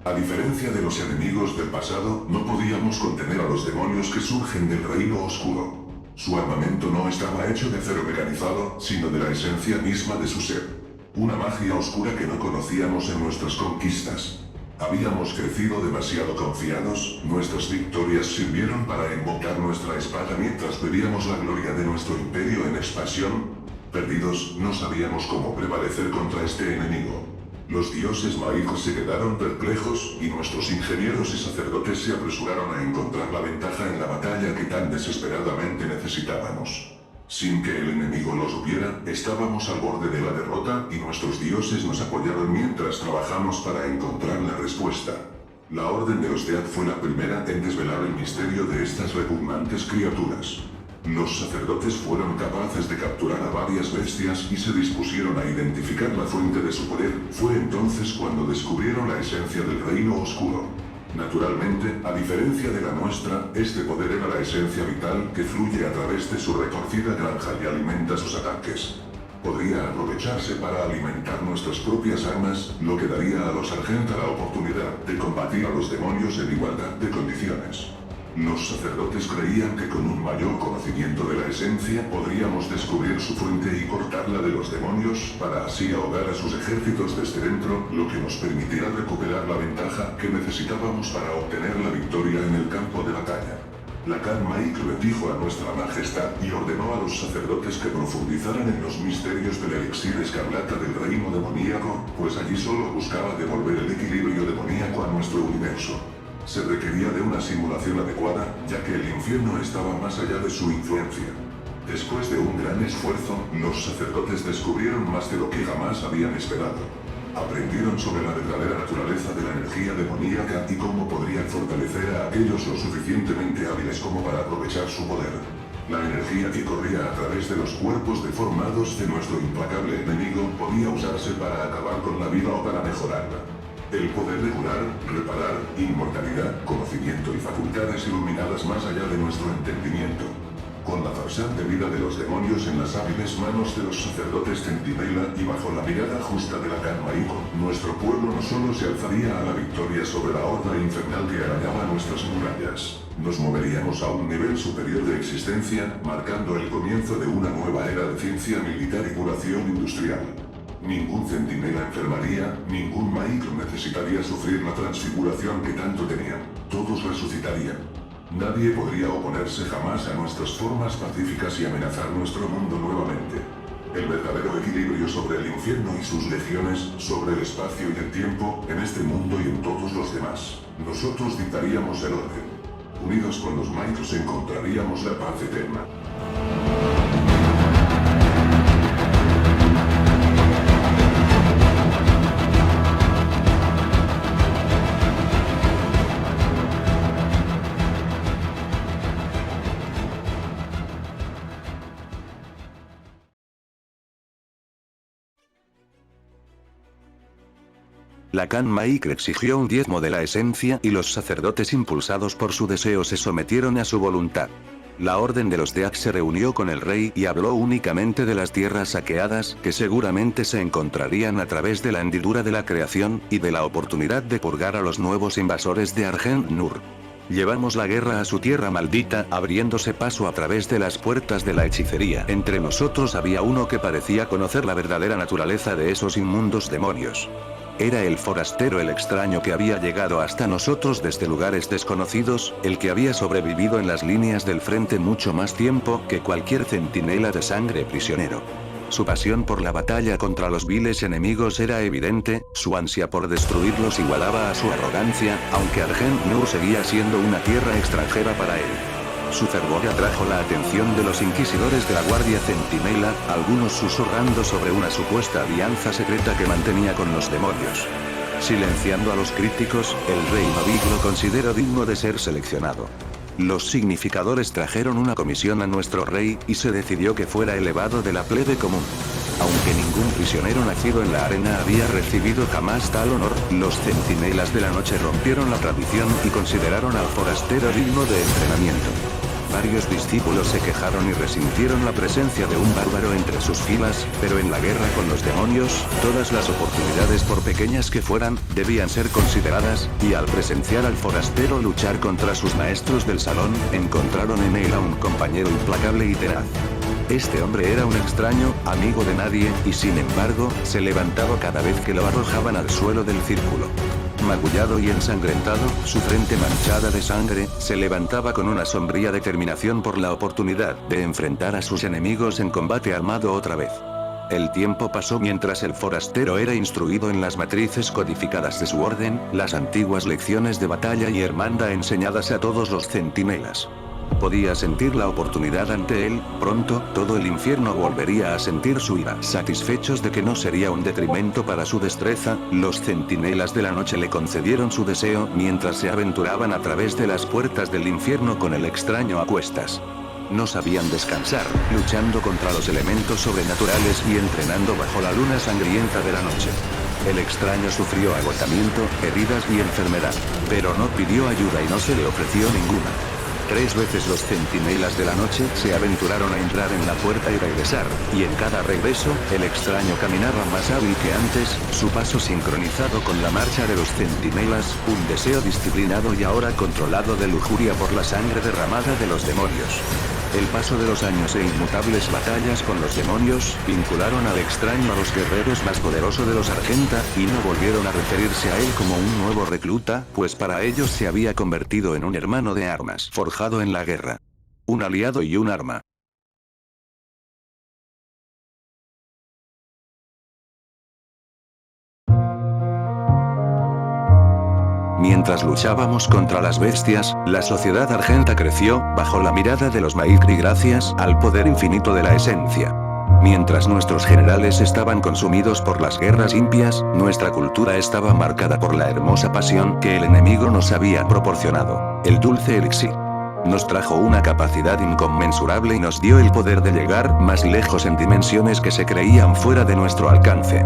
A diferencia de los enemigos del pasado, no podíamos contener a los demonios que surgen del reino oscuro. Su armamento no estaba hecho de acero mecanizado, sino de la esencia misma de su ser. Una magia oscura que no conocíamos en nuestras conquistas. Habíamos crecido demasiado confiados, nuestras victorias sirvieron para invocar nuestra espada mientras bebíamos la gloria de nuestro imperio en expansión. Perdidos, no sabíamos cómo prevalecer contra este enemigo. Los dioses mágicos se quedaron perplejos, y nuestros ingenieros y sacerdotes se apresuraron a encontrar la ventaja en la batalla que tan desesperadamente necesitábamos. Sin que el enemigo lo supiera, estábamos al borde de la derrota, y nuestros dioses nos apoyaron mientras trabajamos para encontrar la respuesta. La Orden de los Death fue la primera en desvelar el misterio de estas repugnantes criaturas. Los sacerdotes fueron capaces de capturar a varias bestias y se dispusieron a identificar la fuente de su poder. Fue entonces cuando descubrieron la esencia del reino oscuro. Naturalmente, a diferencia de la nuestra, este poder era la esencia vital que fluye a través de su retorcida granja y alimenta sus ataques. Podría aprovecharse para alimentar nuestras propias armas, lo que daría a los Argenta la oportunidad de combatir a los demonios en igualdad de condiciones. Los sacerdotes creían que con un mayor conocimiento de la esencia podríamos descubrir su fuente y cortarla de los demonios para así ahogar a sus ejércitos desde dentro, lo que nos permitirá recuperar la ventaja que necesitábamos para obtener la victoria en el campo de batalla. Lacan Mike bendijo a nuestra majestad y ordenó a los sacerdotes que profundizaran en los misterios del elixir escarlata del reino demoníaco, pues allí solo buscaba devolver el equilibrio demoníaco a nuestro universo. Se requería de una simulación adecuada, ya que el infierno estaba más allá de su influencia. Después de un gran esfuerzo, los sacerdotes descubrieron más de lo que jamás habían esperado. Aprendieron sobre la verdadera naturaleza de la energía demoníaca y cómo podrían fortalecer a aquellos lo suficientemente hábiles como para aprovechar su poder. La energía que corría a través de los cuerpos deformados de nuestro implacable enemigo podía usarse para acabar con la vida o para mejorarla. El poder de curar, reparar, inmortalidad, conocimiento y facultades iluminadas más allá de nuestro entendimiento. Con la farsante vida de los demonios en las hábiles manos de los sacerdotes Centinela y bajo la mirada justa de Lacan Maiko, nuestro pueblo no solo se alzaría a la victoria sobre la horda infernal que arañaba nuestras murallas, nos moveríamos a un nivel superior de existencia, marcando el comienzo de una nueva era de ciencia militar y curación industrial. Ningún centinela enfermaría, ningún Maicro necesitaría sufrir la transfiguración que tanto tenían. Todos resucitarían. Nadie podría oponerse jamás a nuestras formas pacíficas y amenazar nuestro mundo nuevamente. El verdadero equilibrio sobre el infierno y sus legiones, sobre el espacio y el tiempo, en este mundo y en todos los demás. Nosotros dictaríamos el orden. Unidos con los Maicros encontraríamos la paz eterna. Lacan Maikre exigió un diezmo de la esencia y los sacerdotes impulsados por su deseo se sometieron a su voluntad. La orden de los Death se reunió con el rey y habló únicamente de las tierras saqueadas que seguramente se encontrarían a través de la hendidura de la creación, y de la oportunidad de purgar a los nuevos invasores de Argent Nur. Llevamos la guerra a su tierra maldita, abriéndose paso a través de las puertas de la hechicería. Entre nosotros había uno que parecía conocer la verdadera naturaleza de esos inmundos demonios. Era el forastero, el extraño que había llegado hasta nosotros desde lugares desconocidos, el que había sobrevivido en las líneas del frente mucho más tiempo que cualquier centinela de sangre prisionero. Su pasión por la batalla contra los viles enemigos era evidente, su ansia por destruirlos igualaba a su arrogancia, aunque Argent Nur seguía siendo una tierra extranjera para él. Su fervor atrajo la atención de los inquisidores de la Guardia Centinela, algunos susurrando sobre una supuesta alianza secreta que mantenía con los demonios. Silenciando a los críticos, el rey Mavig lo consideró digno de ser seleccionado. Los significadores trajeron una comisión a nuestro rey, y se decidió que fuera elevado de la plebe común. Aunque ningún prisionero nacido en la arena había recibido jamás tal honor, los centinelas de la noche rompieron la tradición y consideraron al forastero digno de entrenamiento. Varios discípulos se quejaron y resintieron la presencia de un bárbaro entre sus filas, pero en la guerra con los demonios, todas las oportunidades por pequeñas que fueran, debían ser consideradas, y al presenciar al forastero luchar contra sus maestros del salón, encontraron en él a un compañero implacable y tenaz. Este hombre era un extraño, amigo de nadie, y sin embargo, se levantaba cada vez que lo arrojaban al suelo del círculo. Magullado y ensangrentado, su frente manchada de sangre, se levantaba con una sombría determinación por la oportunidad de enfrentar a sus enemigos en combate armado otra vez. El tiempo pasó mientras el forastero era instruido en las matrices codificadas de su orden, las antiguas lecciones de batalla y hermandad enseñadas a todos los centinelas. Podía sentir la oportunidad ante él, pronto, todo el infierno volvería a sentir su ira. Satisfechos de que no sería un detrimento para su destreza, los centinelas de la noche le concedieron su deseo mientras se aventuraban a través de las puertas del infierno con el extraño a cuestas. No sabían descansar, luchando contra los elementos sobrenaturales y entrenando bajo la luna sangrienta de la noche. El extraño sufrió agotamiento, heridas y enfermedad, pero no pidió ayuda y no se le ofreció ninguna. 3 veces los centinelas de la noche se aventuraron a entrar en la puerta y regresar, y en cada regreso, el extraño caminaba más hábil que antes, su paso sincronizado con la marcha de los centinelas, un deseo disciplinado y ahora controlado de lujuria por la sangre derramada de los demonios. El paso de los años e inmutables batallas con los demonios, vincularon al extraño a los guerreros más poderosos de los Argenta, y no volvieron a referirse a él como un nuevo recluta, pues para ellos se había convertido en un hermano de armas, forjado en la guerra. Un aliado y un arma. Mientras luchábamos contra las bestias, la sociedad argenta creció, bajo la mirada de los Maikri gracias al poder infinito de la esencia. Mientras nuestros generales estaban consumidos por las guerras impias, nuestra cultura estaba marcada por la hermosa pasión que el enemigo nos había proporcionado, el dulce elixir. Nos trajo una capacidad inconmensurable y nos dio el poder de llegar más lejos en dimensiones que se creían fuera de nuestro alcance.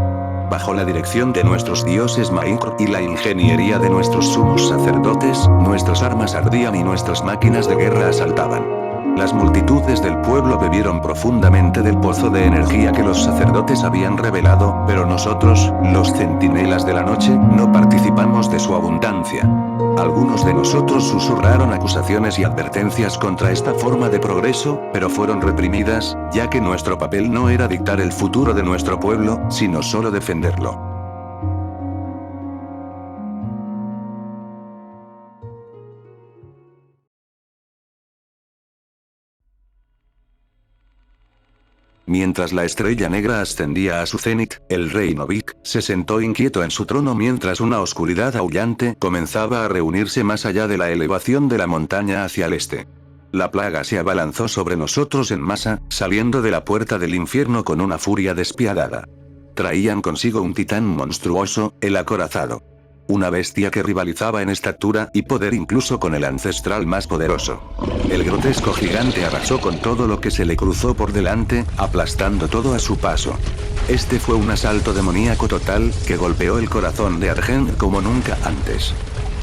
Bajo la dirección de nuestros dioses Maikr y la ingeniería de nuestros sumos sacerdotes, nuestras armas ardían y nuestras máquinas de guerra asaltaban. Las multitudes del pueblo bebieron profundamente del pozo de energía que los sacerdotes habían revelado, pero nosotros, los centinelas de la noche, no participamos de su abundancia. Algunos de nosotros susurraron acusaciones y advertencias contra esta forma de progreso, pero fueron reprimidas, ya que nuestro papel no era dictar el futuro de nuestro pueblo, sino solo defenderlo. Mientras la estrella negra ascendía a su cenit, el rey Novik se sentó inquieto en su trono mientras una oscuridad aullante comenzaba a reunirse más allá de la elevación de la montaña hacia el este. La plaga se abalanzó sobre nosotros en masa, saliendo de la puerta del infierno con una furia despiadada. Traían consigo un titán monstruoso, el acorazado. Una bestia que rivalizaba en estatura y poder incluso con el ancestral más poderoso. El grotesco gigante arrasó con todo lo que se le cruzó por delante, aplastando todo a su paso. Este fue un asalto demoníaco total, que golpeó el corazón de Argent como nunca antes.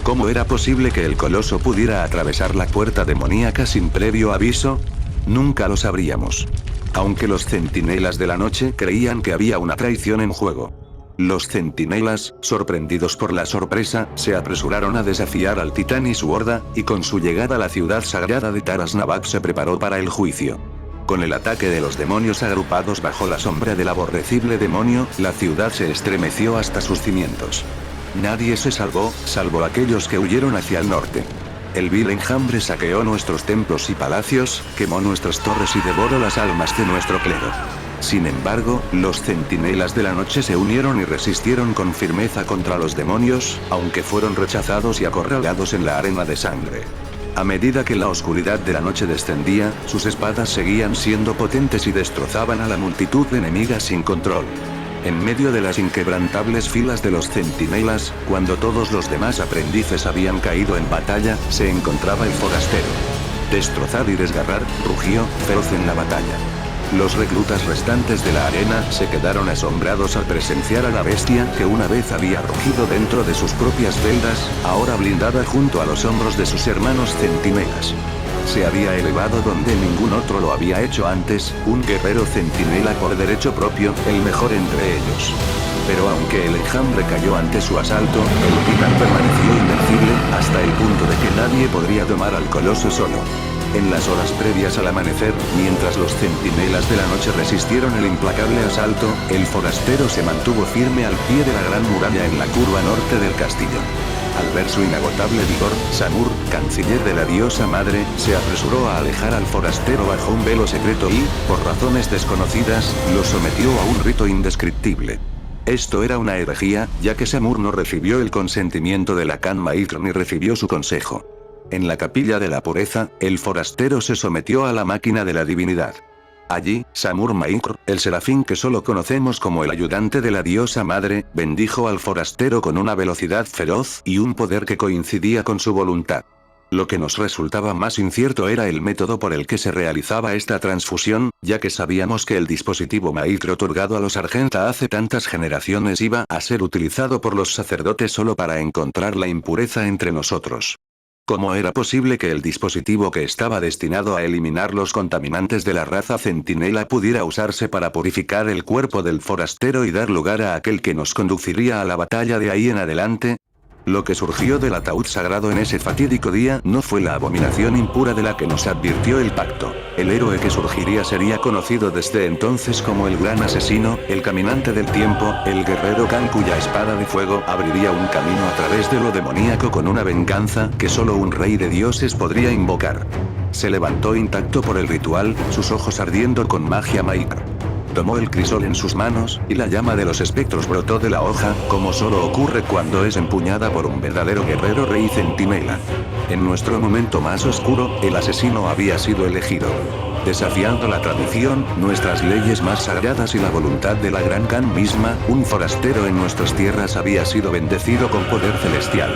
¿Cómo era posible que el coloso pudiera atravesar la puerta demoníaca sin previo aviso? Nunca lo sabríamos. Aunque los centinelas de la noche creían que había una traición en juego. Los centinelas, sorprendidos por la sorpresa, se apresuraron a desafiar al titán y su horda, y con su llegada a la ciudad sagrada de Taras Nabak se preparó para el juicio. Con el ataque de los demonios agrupados bajo la sombra del aborrecible demonio, la ciudad se estremeció hasta sus cimientos. Nadie se salvó, salvo aquellos que huyeron hacia el norte. El vil enjambre saqueó nuestros templos y palacios, quemó nuestras torres y devoró las almas de nuestro clero. Sin embargo, los centinelas de la noche se unieron y resistieron con firmeza contra los demonios, aunque fueron rechazados y acorralados en la arena de sangre. A medida que la oscuridad de la noche descendía, sus espadas seguían siendo potentes y destrozaban a la multitud enemiga sin control. En medio de las inquebrantables filas de los centinelas, cuando todos los demás aprendices habían caído en batalla, se encontraba el forastero. Destrozar y desgarrar, rugió, feroz en la batalla. Los reclutas restantes de la arena se quedaron asombrados al presenciar a la bestia que una vez había rugido dentro de sus propias celdas, ahora blindada junto a los hombros de sus hermanos centinelas. Se había elevado donde ningún otro lo había hecho antes, un guerrero centinela por derecho propio, el mejor entre ellos. Pero aunque el enjambre cayó ante su asalto, el titán permaneció invencible, hasta el punto de que nadie podría domar al coloso solo. En las horas previas al amanecer, mientras los centinelas de la noche resistieron el implacable asalto, el forastero se mantuvo firme al pie de la gran muralla en la curva norte del castillo. Al ver su inagotable vigor, Samur, canciller de la diosa madre, se apresuró a alejar al forastero bajo un velo secreto y, por razones desconocidas, lo sometió a un rito indescriptible. Esto era una herejía, ya que Samur no recibió el consentimiento de la Khan Maitr ni recibió su consejo. En la capilla de la pureza, el forastero se sometió a la máquina de la divinidad. Allí, Samur Maitr, el serafín que solo conocemos como el ayudante de la diosa madre, bendijo al forastero con una velocidad feroz y un poder que coincidía con su voluntad. Lo que nos resultaba más incierto era el método por el que se realizaba esta transfusión, ya que sabíamos que el dispositivo Maitr otorgado a los Argenta hace tantas generaciones iba a ser utilizado por los sacerdotes solo para encontrar la impureza entre nosotros. ¿Cómo era posible que el dispositivo que estaba destinado a eliminar los contaminantes de la raza centinela pudiera usarse para purificar el cuerpo del forastero y dar lugar a aquel que nos conduciría a la batalla de ahí en adelante? Lo que surgió del ataúd sagrado en ese fatídico día no fue la abominación impura de la que nos advirtió el pacto. El héroe que surgiría sería conocido desde entonces como el gran asesino, el caminante del tiempo, el guerrero Khan cuya espada de fuego abriría un camino a través de lo demoníaco con una venganza que solo un rey de dioses podría invocar. Se levantó intacto por el ritual, sus ojos ardiendo con magia Maitr. Tomó el crisol en sus manos, y la llama de los espectros brotó de la hoja, como solo ocurre cuando es empuñada por un verdadero guerrero rey centinela. En nuestro momento más oscuro, el asesino había sido elegido. Desafiando la tradición, nuestras leyes más sagradas y la voluntad de la Gran Khan misma, un forastero en nuestras tierras había sido bendecido con poder celestial.